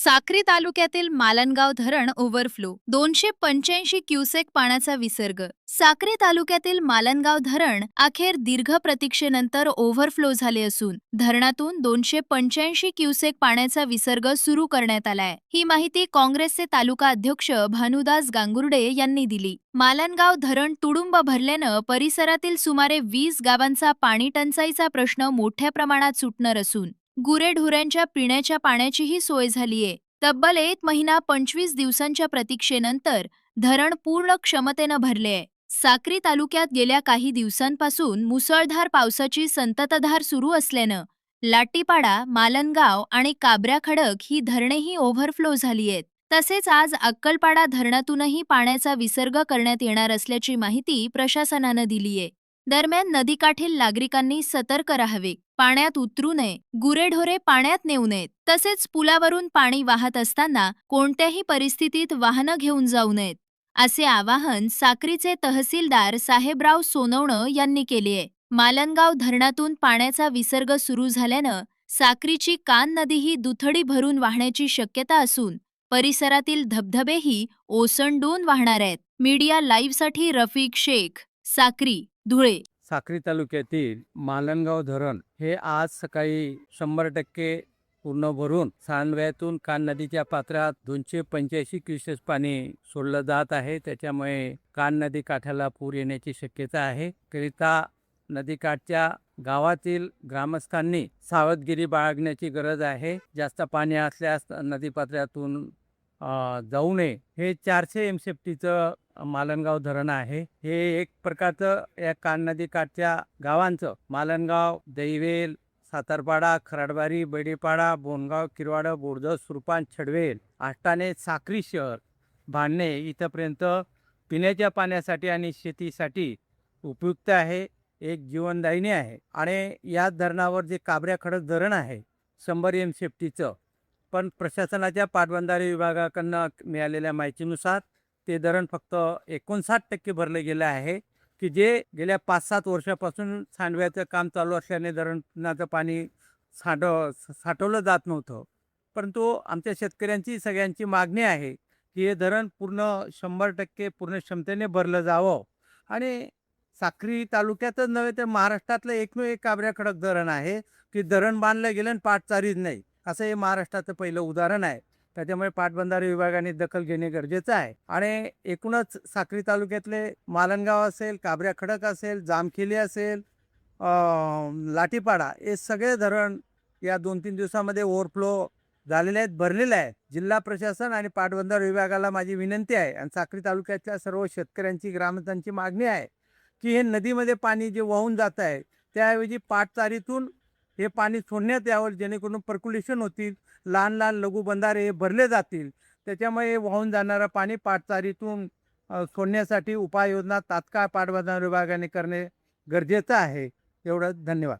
साक्री तालुक्यातील मालनगाव धरण overflow 285 cusec पाण्याचा विसर्ग. साक्री तालुक्यातील मालनगाव धरण अखेर दीर्घ प्रतीक्षेनंतर ओव्हरफ्लो झाले असून धरणातून 285 क्युसेक पाण्याचा विसर्ग सुरू करण्यात आलाय. ही माहिती काँग्रेसचे तालुका अध्यक्ष भानुदास गांगुर्डे यांनी दिली. मालनगाव धरण तुडुंब भरल्यानं परिसरातील सुमारे 20 गावांचा पाणी टंचाईचा प्रश्न मोठ्या प्रमाणात सुटणार असून गुरेढोऱ्यांच्या पिण्याच्या पाण्याचीही सोय झालीये. तब्बल 1 महिना 25 दिवसांच्या प्रतीक्षेनंतर धरण पूर्ण क्षमतेनं भरलेय. साक्री तालुक्यात गेल्या काही दिवसांपासून मुसळधार पावसाची संततधार सुरू असल्यानं लाटीपाडा, मालनगाव आणि काबऱ्याखडक ही धरणेही ओव्हरफ्लो झाली आहेत. तसेच आज अक्कलपाडा धरणातूनही पाण्याचा विसर्ग करण्यात येणार असल्याची माहिती प्रशासनानं दिलीये. दरम्यान नदीकाठील नागरिकांनी सतर्क राहावे, पाण्यात उतरू नये, गुरेढोरे पाण्यात नेऊ नयेत. तसेच पुलावरून पाणी वाहत असताना कोणत्याही परिस्थितीत वाहनं घेऊन जाऊ नयेत, असे आवाहन साक्रीचे तहसीलदार साहेबराव सोनवणं यांनी केलेय. मालनगाव धरणातून पाण्याचा विसर्ग सुरू झाल्यानं साक्रीची कान नदीही दुथडी भरून वाहण्याची शक्यता असून परिसरातील धबधबेही ओसंडून वाहणार आहेत. मीडिया लाईव्हसाठी रफिक शेख, साक्री, धुळे. साक्री तालुक्यातील मालनगाव धरण हे आज सकाळी 100% पूर्ण भरून सांडव्यातून कान नदीच्या पात्रात 285 क्युसेस पाणी सोडलं जात आहे. त्याच्यामुळे कान नदी काठाला पूर येण्याची शक्यता आहे. करिता नदीकाठच्या गावातील ग्रामस्थांनी सावधगिरी बाळगण्याची गरज आहे. जास्त पाणी असल्यास नदीपात्रातून जाऊ नये. हे 400 एमसेफ्टीचं मालनगाव धरण आहे. हे एक प्रकारचं या कान नदीकाठच्या गावांचं मालनगाव, दैवेल, सातारपाडा, खराडबारी, बैडेपाडा, बोनगाव, किरवाडा, बोर्द, सुरपान, छडवेल, आष्टाने, साक्री शहर, भांडणे इथंपर्यंत पिण्याच्या पाण्यासाठी आणि शेतीसाठी उपयुक्त आहे. एक जीवनदायिनी आहे. आणि या धरणावर जे काबऱ्याखडक धरण आहे 100 एमसेफ्टीचं, पण प्रशासनाच्या पाटबंधारे विभागाकडनं मिळालेल्या माहितीनुसार ते धरण फक्त 59% भरलं गेलं आहे, की जे गेल्या 5-7 वर्षापासून सांडव्याचं काम चालू असल्याने धरणाचं पाणी साठवलं जात नव्हतं. परंतु आमच्या शेतकऱ्यांची सगळ्यांची मागणी आहे की हे धरण पूर्ण 100% पूर्ण क्षमतेने भरलं जावं. आणि साक्री तालुक्यातच नव्हे तर महाराष्ट्रातलं एकमेव एक काबऱ्याखडक धरण आहे की धरण बांधलं गेलं आणि पाटचारीच नाही, असं हे महाराष्ट्राचं पहिलं उदाहरण आहे. त्याच्यामुळे पाटबंधारे विभागाने दखल घेणे गरजेचं आहे. आणि एकूणच साक्री तालुक्यातले मालनगाव असेल, काबऱ्याखडक असेल, जामखेली असेल, लाटीपाडा हे सगळे धरण या 2-3 दिवसामध्ये ओव्हरफ्लो झालेले आहेत, भरलेले आहेत. जिल्हा प्रशासन आणि पाटबंधारे विभागाला माझी विनंती आहे आणि साक्री तालुक्याच्या सर्व शेतकऱ्यांची, ग्रामस्थांची मागणी आहे की हे नदीमध्ये पाणी जे वाहून जात आहे त्याऐवजी पाटचारीतून हे पाणी सोडण्यात यावं, जेणेकरून पर्क्युलेशन होतील, लहान लहान लघु बंधारे हे भरले जातील. त्याच्यामुळे वाहून जाणारं पाणी पाटचारीतून सोडण्यासाठी उपाययोजना तात्काळ पाटबंधारे विभागाने करणे गरजेचं आहे. एवढं. धन्यवाद.